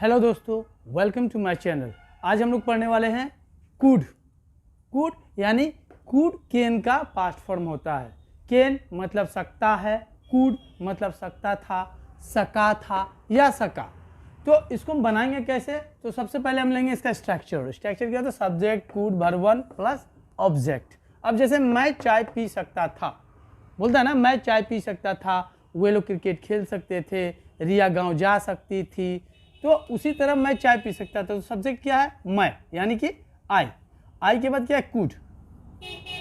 Hello दोस्तों, welcome to my channel. आज हम लोग पढ़ने वाले हैं कुड। कुड यानी कुड कैन का पास्ट फॉर्म होता है। कैन मतलब सकता है, कुड मतलब सकता था, सका था या सका। तो इसको हम बनाएंगे कैसे? तो सबसे पहले हम लेंगे इसका स्ट्रक्चर। स्ट्रक्चर क्या होता है? Subject could verb one plus object. अब जैसे मैं चाय पी सकता था, बोलता है ना, मैं चाय पी सकता था, वे लोग क्रिकेट खेल सकते थे, रिया गांव जा सकती थी। तो उसी तरह मैं चाय पी सकता था। तो सब्जेक्ट क्या है? मैं, यानी कि आई। आई के बाद क्या है? कुड।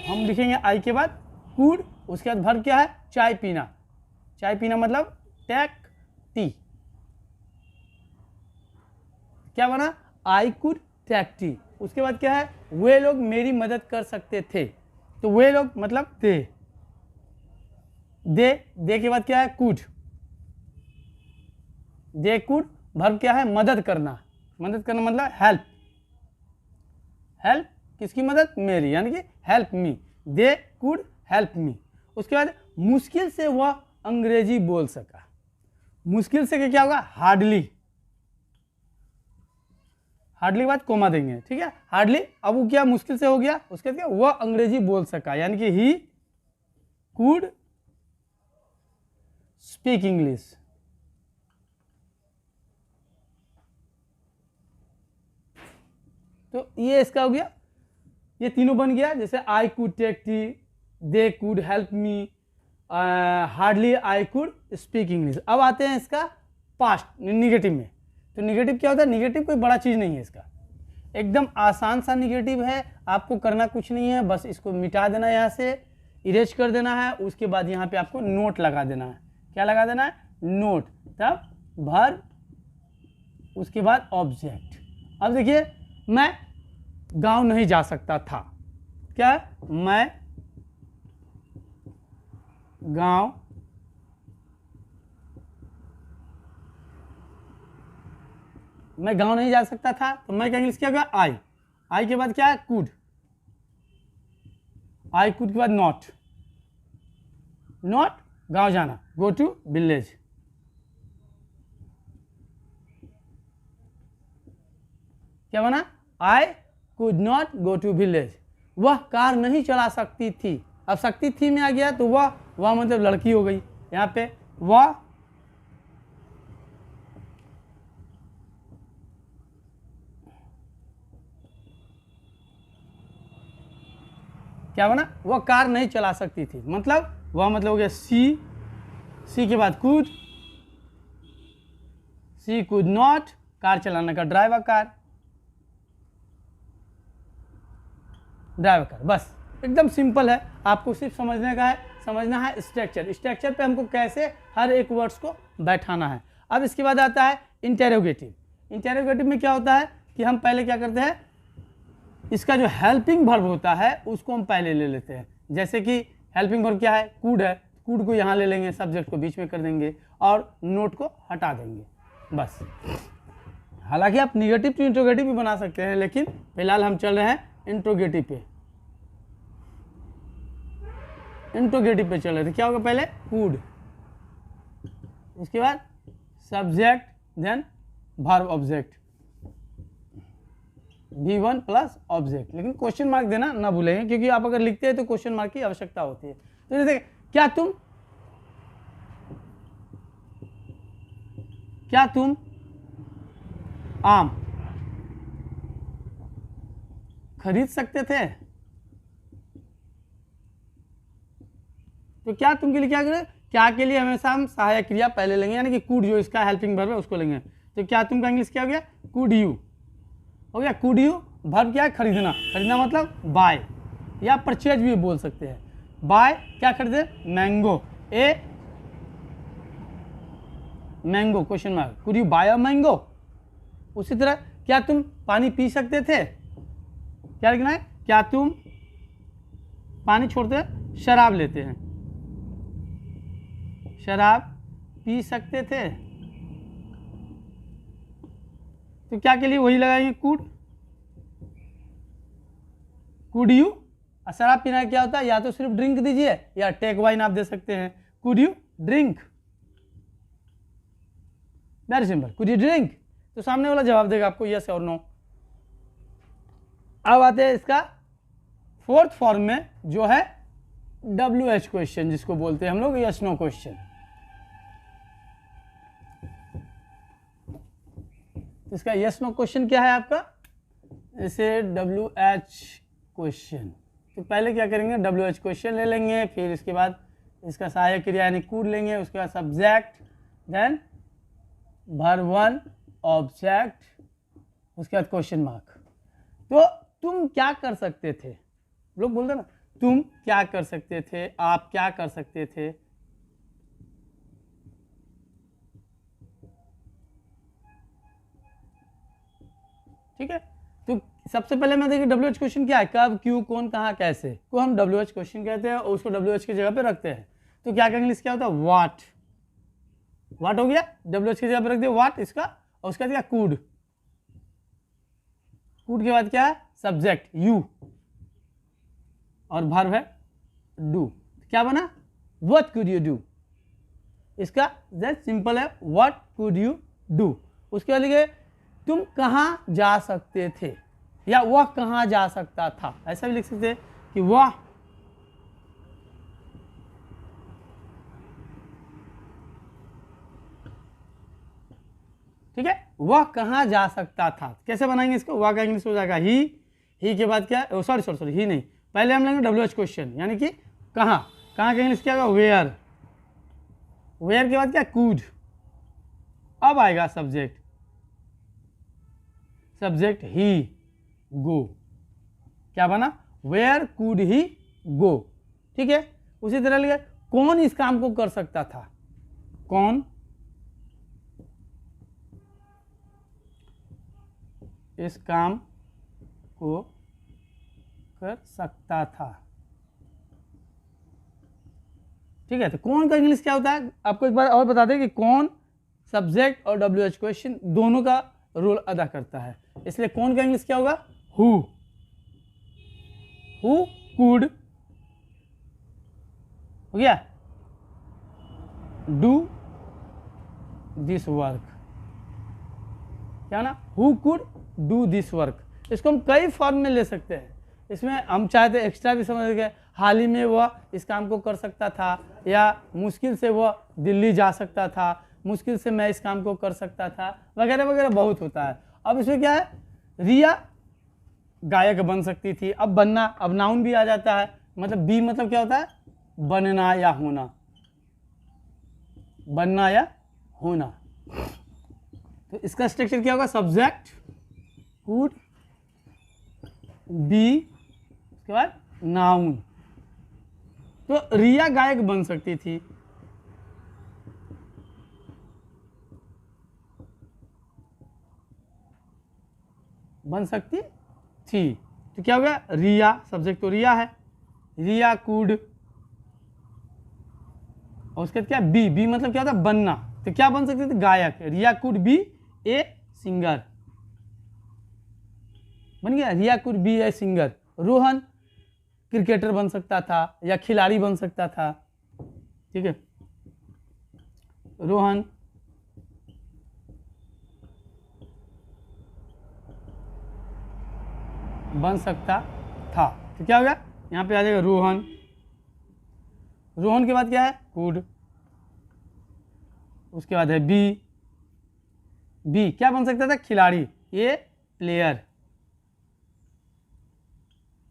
हम लिखेंगे आई के बाद कुड। उसके बाद वर्ब क्या है? चाय पीना। चाय पीना मतलब टेक टी। क्या बना? I could take tea. उसके बाद क्या है? वे लोग मेरी मदद कर सकते थे। तो वे लोग मतलब दे के बाद क्या है? कुड। They could. वर्ब क्या है? मदद करना। मदद करना मतलब हेल्प। हेल्प किसकी मदद? मेरी, यानी कि help me. They could help मी। उसके बाद मुश्किल से वह अंग्रेजी बोल सका। मुश्किल से क्या होगा? हार्डली। हार्डली के बाद कोमा देंगे, ठीक है। हार्डली, अब वो क्या मुश्किल से हो गया, उसके बाद क्या? वह अंग्रेजी बोल सका, यानी कि ही कुड स्पीक इंग्लिश। तो ये इसका हो गया, ये तीनों बन गया। जैसे I could take tea, they could help me, hardly I could speak English. अब आते हैं इसका पास्ट निगेटिव में। तो निगेटिव क्या होता है? निगेटिव कोई बड़ा चीज़ नहीं है, इसका एकदम आसान सा निगेटिव है। आपको करना कुछ नहीं है, बस इसको मिटा देना, यहाँ से इरेज कर देना है। उसके बाद यहाँ पे आपको नोट लगा देना है। क्या लगा देना है? नोट। तब वर्ब, उसके बाद ऑब्जेक्ट। अब देखिए, मैं गांव नहीं जा सकता था। क्या? मैं गांव नहीं जा सकता था। तो मैं का इंग्लिश क्या होगा? आई। आई के बाद क्या है? कुड। आई कुड के बाद नॉट। नॉट गांव जाना, गो टू विलेज। क्या बना? I could not go to village. वह कार नहीं चला सकती थी। अब सकती थी में आ गया, तो वह मतलब लड़की हो गई। यहाँ पे वह क्या बना? वह कार नहीं चला सकती थी, मतलब वह मतलब हो गया सी के बाद could. She could not, car चलाने का ड्राइवर कार, बस एकदम सिंपल है। आपको सिर्फ समझने का है, समझना है स्ट्रक्चर। स्ट्रक्चर पे हमको कैसे हर एक वर्ड्स को बैठाना है। अब इसके बाद आता है इंटेरोगेटिव। इंटेरोगेटिव में क्या होता है कि हम पहले क्या करते हैं, इसका जो हेल्पिंग वर्ब होता है उसको हम पहले ले लेते हैं। जैसे कि हेल्पिंग वर्ब क्या है? कुड है। कुड को यहाँ ले लेंगे, सब्जेक्ट को बीच में कर देंगे और नोट को हटा देंगे, बस। हालांकि आप निगेटिव टू इंट्रोगेटिव भी बना सकते हैं, लेकिन फिलहाल हम चल रहे हैं इंट्रोगेटिव पे। इंट्रोगेटिव पे चल रहे थे। क्या होगा? पहले कुड, उसके बाद subject, then verb object, V1 plus object. लेकिन क्वेश्चन मार्क देना ना भूलेंगे, क्योंकि आप अगर लिखते हैं तो क्वेश्चन मार्क की आवश्यकता होती है। तो जैसे क्या तुम आम खरीद सकते थे? तो क्या तुम के लिए क्या करें? क्या के लिए हमेशा हम सहायक क्रिया पहले लेंगे, यानी कि कुड जो इसका हेल्पिंग वर्ब है उसको लेंगे। तो क्या तुम का इंग्लिश क्या हो गया? कुड यू हो गया। Could you. वर्ब क्या है? खरीदना। खरीदना मतलब बाय या परचेज भी बोल सकते हैं। बाय क्या खरीदे? Mango. Mango question mark, could you buy a mango. उसी तरह क्या तुम पानी पी सकते थे? क्या लिखना है? क्या तुम पानी छोड़ते शराब लेते हैं? शराब पी सकते थे। तो क्या के लिए वही लगाएंगे? Could you. शराब पीना क्या होता है? या तो सिर्फ ड्रिंक दीजिए या टेक वाइन आप दे सकते हैं। Could you drink, very simple. Could you drink? तो सामने वाला जवाब देगा आपको यस और नो। अब आते हैं इसका फोर्थ फॉर्म में, जो है WH क्वेश्चन, जिसको बोलते हैं हम लोग यस नो क्वेश्चन। इसका यस नो क्वेश्चन क्या है आपका, इसे WH क्वेश्चन। तो पहले क्या करेंगे, WH क्वेश्चन ले लेंगे, फिर इसके बाद इसका सहायक क्रिया यानी कूड लेंगे, उसके बाद सब्जेक्ट, देन वर्ब 1 ऑब्जेक्ट, उसके बाद क्वेश्चन मार्क। तो तुम क्या कर सकते थे, लोग बोलते ना तुम क्या कर सकते थे, आप क्या कर सकते थे। ठीक है, तो सबसे पहले मैं देखिए WH क्वेश्चन क्या है, कब, क्यों, कौन, कहाँ, कैसे को हम WH क्वेश्चन कहते हैं और उसको WH की जगह पे रखते हैं। तो क्या कहेंगे, इसका होता है व्हाट, व्हाट हो गया, WH की जगह पे रख दिया व्हाट इसका, और उसका क्या कूड, कूड के बाद क्या है सब्जेक्ट यू, और वर्ब है डू। क्या बना, व्हाट कुड यू डू, इसका जस्ट सिंपल है व्हाट कुड यू डू। उसके बाद लिखे तुम कहाँ जा सकते थे, या वह कहाँ जा सकता था, ऐसा भी लिख सकते हैं कि वह ठीक है, वह कहाँ जा सकता था। कैसे बनाएंगे इसको, वह का इंग्लिश हो जाएगा ही के बाद क्या, सॉरी ही नहीं, पहले हम लेंगे WH क्वेश्चन यानी कि कहाँ, कहाँ का इंग्लिश क्या होगा वेयर, वेयर के बाद क्या कूड, अब आएगा सब्जेक्ट, सब्जेक्ट ही गो, क्या बना वेयर कूड ही गो। ठीक है, उसी तरह लिखे कौन इस काम को कर सकता था, कौन इस काम को कर सकता था। ठीक है, तो कौन का इंग्लिश क्या होता है, आपको एक बार और बता दें कि कौन सब्जेक्ट और WH क्वेश्चन दोनों का रोल अदा करता है, इसलिए कौन का इंग्लिश क्या होगा हु कुड हो गया डू दिस वर्क, क्या ना who could do this work. इसको हम कई फॉर्म में ले सकते हैं, इसमें हम चाहते एक्स्ट्रा भी समझ गए, हाल ही में वह इस काम को कर सकता था, या मुश्किल से वह दिल्ली जा सकता था, मुश्किल से मैं इस काम को कर सकता था, वगैरह वगैरह बहुत होता है। अब इसमें क्या है, रिया गायक बन सकती थी, अब बनना, अब नाउन भी आ जाता है, मतलब बी मतलब क्या होता है बनना या होना, बनना या होना। तो इसका स्ट्रक्चर क्या होगा, सब्जेक्ट कुड बी, उसके बाद नाउन। तो रिया गायक बन सकती थी, बन सकती थी, तो क्या होगा रिया, सब्जेक्ट तो रिया है, रिया कुड, और उसके बाद क्या बी मतलब क्या होता है बनना, तो क्या बन सकती थी गायक, Riya could be a singer, बन गया Riya could be a singer. Rohan cricketer बन सकता था या खिलाड़ी बन सकता था, ठीक है, रोहन बन सकता था, तो क्या होगा यहाँ पे आ जाएगा रोहन, रोहन के बाद क्या है कुड, उसके बाद है बी क्या बन सकता था खिलाड़ी, ये player,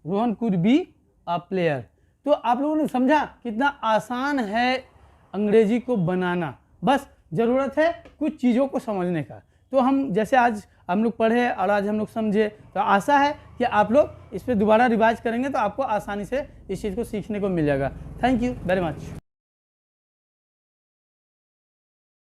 Rohan could be a player. तो आप लोगों ने समझा कितना आसान है अंग्रेजी को बनाना, बस ज़रूरत है कुछ चीज़ों को समझने का। तो हम जैसे आज हम लोग पढ़े और आज हम लोग समझे, तो आशा है कि आप लोग इस पर दोबारा रिवाइज करेंगे तो आपको आसानी से इस चीज़ को सीखने को मिल जाएगा। Thank you very much.